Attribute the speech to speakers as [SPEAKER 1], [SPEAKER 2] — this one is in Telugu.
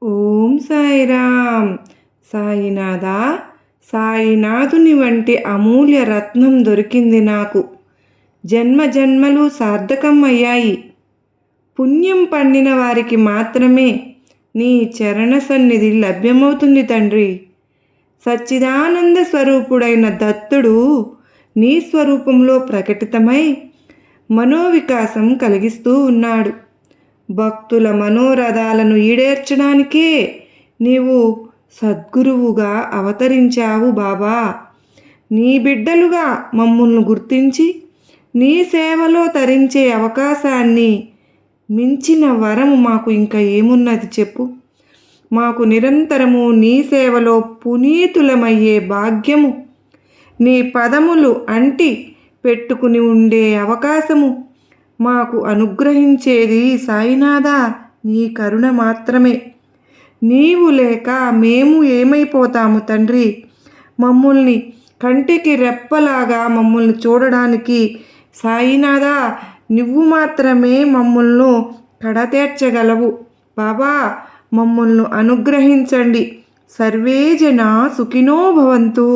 [SPEAKER 1] ఓం సాయిరామ్. సాయినాథా, సాయినాథుని వంటి అమూల్య రత్నం దొరికింది నాకు. జన్మ జన్మలు సార్థకం అయ్యాయి. పుణ్యం పండిన వారికి మాత్రమే నీ చరణ సన్నిధి లభ్యమవుతుంది తండ్రి. సచ్చిదానంద స్వరూపుడైన దత్తుడు నీ స్వరూపంలో ప్రకటితమై మనోవికాసం కలిగిస్తూ ఉన్నాడు. భక్తుల మనోరథాలను ఈడేర్చడానికే నీవు సద్గురువుగా అవతరించావు బాబా. నీ బిడ్డలుగా మమ్మల్ని గుర్తించి నీ సేవలో తరించే అవకాశాన్ని మించిన వరము మాకు ఇంకా ఏమున్నది చెప్పు. మాకు నిరంతరము నీ సేవలో పునీతులమయ్యే భాగ్యము, నీ పదములు అంటి పెట్టుకుని ఉండే అవకాశము మాకు అనుగ్రహించేది సాయినాథా నీ కరుణ మాత్రమే. నీవు లేక మేము ఏమైపోతాము తండ్రి. మమ్మల్ని కంటికి రెప్పలాగా మమ్మల్ని చూడడానికి సాయినాథా నువ్వు మాత్రమే మమ్మల్ని కడతేర్చగలవు బాబా. మమ్మల్ని అనుగ్రహించండి. సర్వే జనా సుఖినో భవంతు.